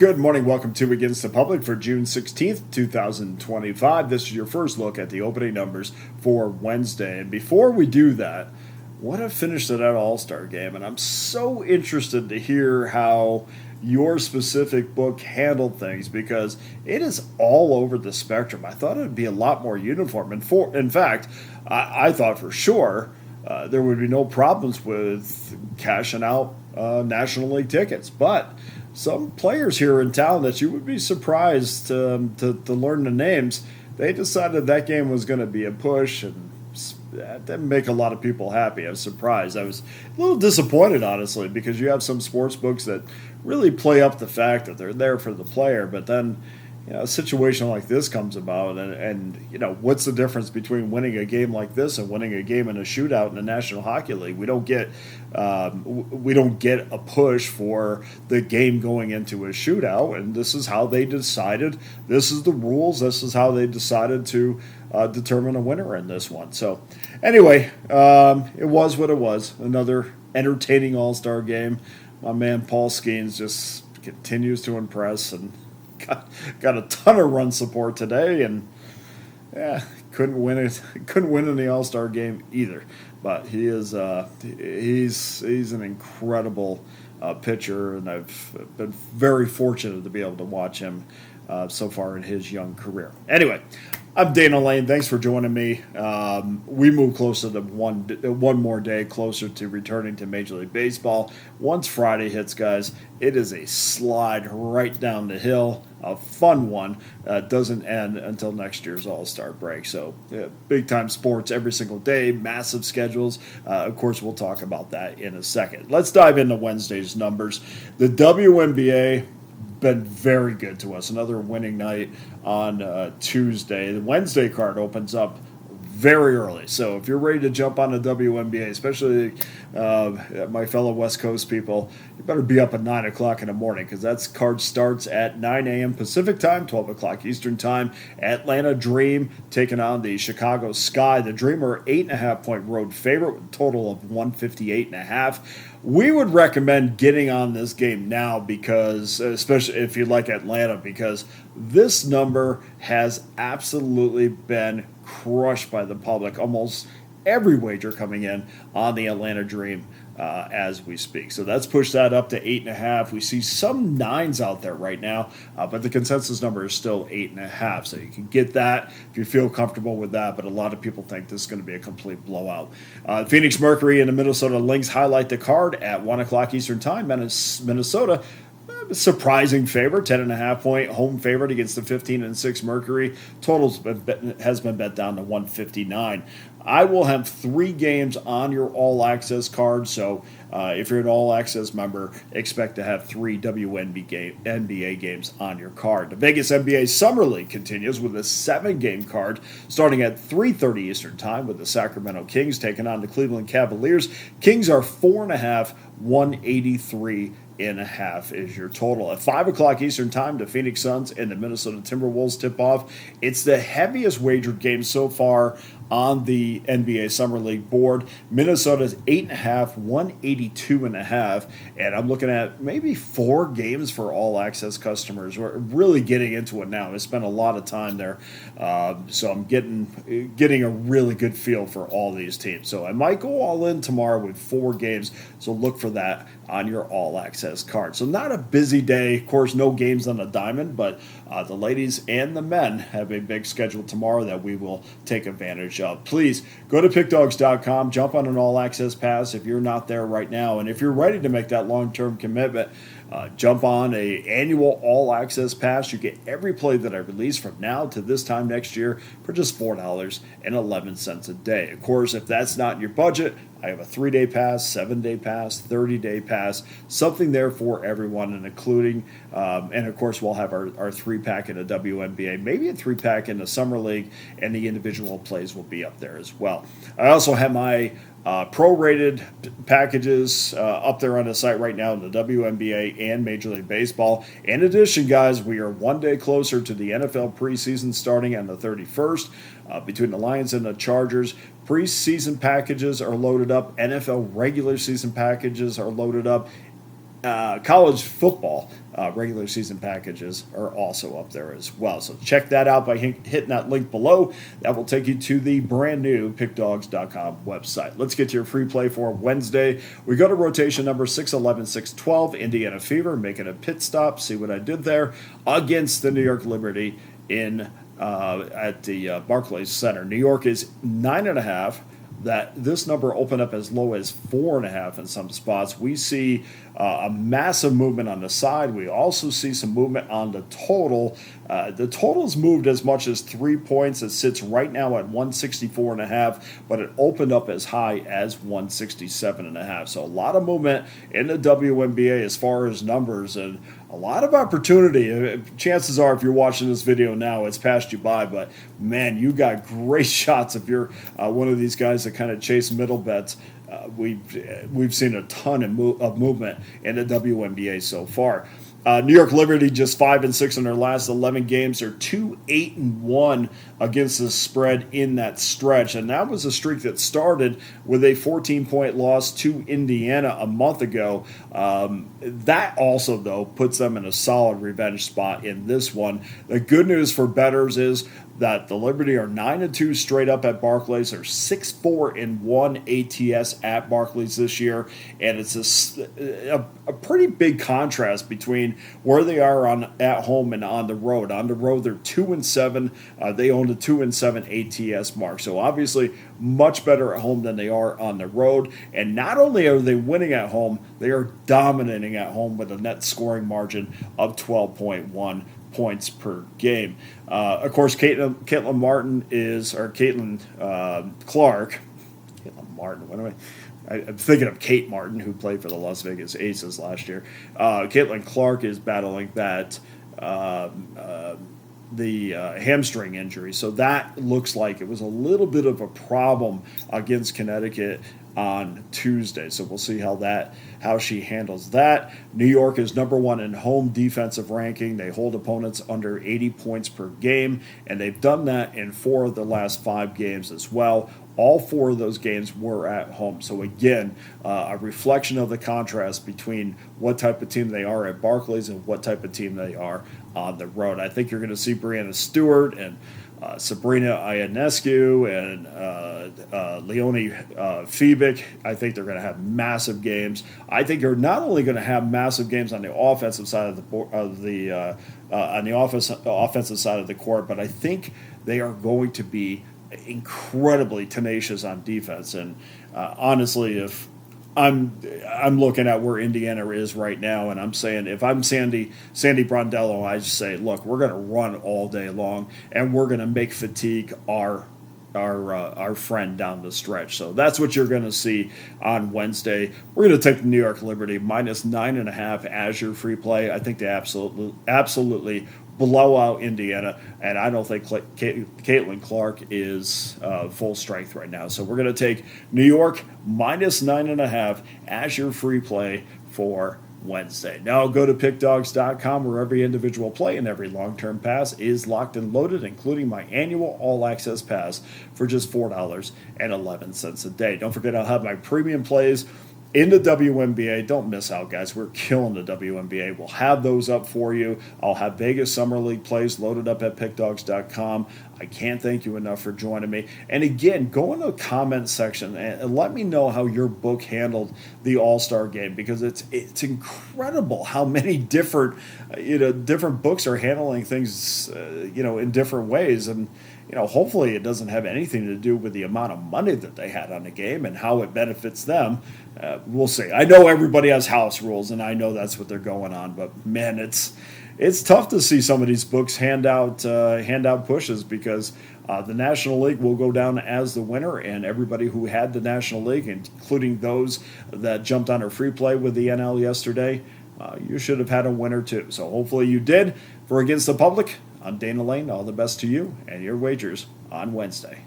Good morning. Welcome to Against the Public for June 16th, 2025. This is your first look at the opening numbers for Wednesday. And before we do that, what a finish to that All-Star game. And I'm so interested to hear how your specific book handled things because it is all over the spectrum. I thought it would be a lot more uniform. In fact, I thought for sure there would be no problems with cashing out National League tickets. But some players here in town that you would be surprised to learn the names, they decided that game was going to be a push, and that didn't make a lot of people happy. I was surprised. I was a little disappointed, honestly, because you have some sports books that really play up the fact that they're there for the player, but then a situation like this comes about, and what's the difference between winning a game like this and winning a game in a shootout in the National Hockey League? We don't get a push for the game going into a shootout, and this is how they decided. This is the rules. This is how they decided to determine a winner in this one. So, anyway, it was what it was. Another entertaining All-Star game. My man Paul Skeens just continues to impress and got a ton of run support today, and couldn't win it. Couldn't win in the All-Star game either. But he is he's an incredible pitcher, and I've been very fortunate to be able to watch him so far in his young career. Anyway, I'm Dana Lane. Thanks for joining me. We move closer to one more day closer to returning to Major League Baseball. Once Friday hits, guys, it is a slide right down the hill. A fun one. Doesn't end until next year's All-Star break. So big-time sports every single day, massive schedules. Of course, we'll talk about that in a second. Let's dive into Wednesday's numbers. The WNBA been very good to us. Another winning night on Tuesday. The Wednesday card opens up very early. So if you're ready to jump on the WNBA, especially my fellow West Coast people, you better be up at 9 o'clock in the morning because that card starts at 9 a.m. Pacific time, 12 o'clock Eastern time. Atlanta Dream taking on the Chicago Sky. The Dreamer, 8.5-point road favorite with a total of 158.5. We would recommend getting on this game now because, especially if you like Atlanta, because this number has absolutely been crushed by the public. Almost every wager coming in on the Atlanta Dream as we speak. So that's pushed that up to 8.5. We see some 9s out there right now, but the consensus number is still 8.5. So you can get that if you feel comfortable with that, but a lot of people think this is going to be a complete blowout. Phoenix Mercury and the Minnesota Lynx highlight the card at 1 o'clock Eastern time. Minnesota, surprising favorite, 10.5-point home favorite against the 15-6 Mercury. Totals has been bet down to 159. I will have 3 games on your all-access card, so if you're an all-access member, expect to have 3 WNBA games on your card. The Vegas NBA Summer League continues with a 7-game card starting at 3:30 Eastern Time with the Sacramento Kings taking on the Cleveland Cavaliers. Kings are 4.5, 183.5 is your total. At 5 o'clock Eastern Time, the Phoenix Suns and the Minnesota Timberwolves tip off. It's the heaviest wagered game so far on the NBA Summer League board. Minnesota's 8.5, 182.5, and I'm looking at maybe 4 games for all-access customers. We're really getting into it now. I spent a lot of time there, so I'm getting a really good feel for all these teams. So I might go all in tomorrow with 4 games, so look for that on your all-access card. So not a busy day. Of course, no games on the diamond, but the ladies and the men have a big schedule tomorrow that we will take advantage of. Please go to Pickdawgz.com, jump on an all-access pass if you're not there right now, and if you're ready to make that long-term commitment, jump on a annual all-access pass. You get every play that I release from now to this time next year for just $4.11 a day. Of course, if that's not in your budget, I have a 3-day pass, 7-day pass, 30-day pass, something there for everyone, and including, and of course, we'll have our 3-pack in the WNBA, maybe a 3-pack in the Summer League, and the individual plays will be up there as well. I also have my prorated packages up there on the site right now in the WNBA and Major League Baseball. In addition, guys, we are one day closer to the NFL preseason starting on the 31st. Between the Lions and the Chargers, preseason packages are loaded up. NFL regular season packages are loaded up. college football regular season packages are also up there as well. So check that out by hitting that link below. That will take you to the brand new Pickdawgz.com website. Let's get to your free play for Wednesday. We go to rotation number 611, 612, Indiana Fever, making a pit stop. See what I did there against the New York Liberty in at the Barclays Center. New York is 9.5. That this number opened up as low as 4.5 in some spots. We see a massive movement on the side. We also see some movement on the total. The total's moved as much as 3 points. It sits right now at 164.5, but it opened up as high as 167.5. So a lot of movement in the WNBA as far as numbers and a lot of opportunity. Chances are, if you're watching this video now, it's passed you by. But, man, you got great shots if you're one of these guys that kind of chase middle bets. We've seen a ton of movement in the WNBA so far. New York Liberty just 5-6 in their last 11 games. They're 2-8-1 against the spread in that stretch, and that was a streak that started with a 14-point loss to Indiana a month ago. That also, though, puts them in a solid revenge spot in this one. The good news for bettors is that the Liberty are 9-2 straight up at Barclays. They're 6-4-1 ATS at Barclays this year, and it's a pretty big contrast between where they are at home and on the road. On the road, they're 2-7. They own the 2-7 ATS mark. So obviously, much better at home than they are on the road. And not only are they winning at home, they are dominating at home with a net scoring margin of 12.1 points per game. Of course, Caitlin Clark. Caitlin Martin, what am I? I'm thinking of Kate Martin, who played for the Las Vegas Aces last year. Caitlin Clark is battling that the hamstring injury, so that looks like it was a little bit of a problem against Connecticut on Tuesday. So we'll see how she handles that. New York is number one in home defensive ranking. They hold opponents under 80 points per game, and they've done that in 4 of the last 5 games as well. All 4 of those games were at home. So again, a reflection of the contrast between what type of team they are at Barclays and what type of team they are on the road. I think you're going to see Brianna Stewart and Sabrina Ionescu and Leonie Febic. I think they're going to have massive games. I think they're not only going to have massive games on the offensive side of the offensive side of the court, but I think they are going to be incredibly tenacious on defense. And honestly, if I'm looking at where Indiana is right now, and I'm saying, if I'm Sandy Brondello, I just say, look, we're going to run all day long, and we're going to make fatigue our friend down the stretch. So that's what you're going to see on Wednesday. We're going to take the New York Liberty minus 9.5 as your free play. I think they absolutely blow out Indiana, and I don't think Caitlin Clark is full strength right now. So we're going to take New York minus 9.5 as your free play for Wednesday. Now go to Pickdawgz.com, where every individual play and every long-term pass is locked and loaded, including my annual all-access pass for just $4.11 a day. Don't forget, I'll have my premium plays in the WNBA. Don't miss out, guys. We're killing the WNBA. We'll have those up for you. I'll have Vegas Summer League plays loaded up at Pickdawgz.com. I can't thank you enough for joining me. And again, go in the comment section and let me know how your book handled the All-Star game, because it's incredible how many different books are handling things in different ways. And hopefully it doesn't have anything to do with the amount of money that they had on the game and how it benefits them. We'll see. I know everybody has house rules, and I know that's what they're going on. But man, it's tough to see some of these books hand out pushes, because the National League will go down as the winner, and everybody who had the National League, including those that jumped on a free play with the NL yesterday, you should have had a winner too. So hopefully you did. For Against the Public, I'm Dana Lane. All the best to you and your wagers on Wednesday.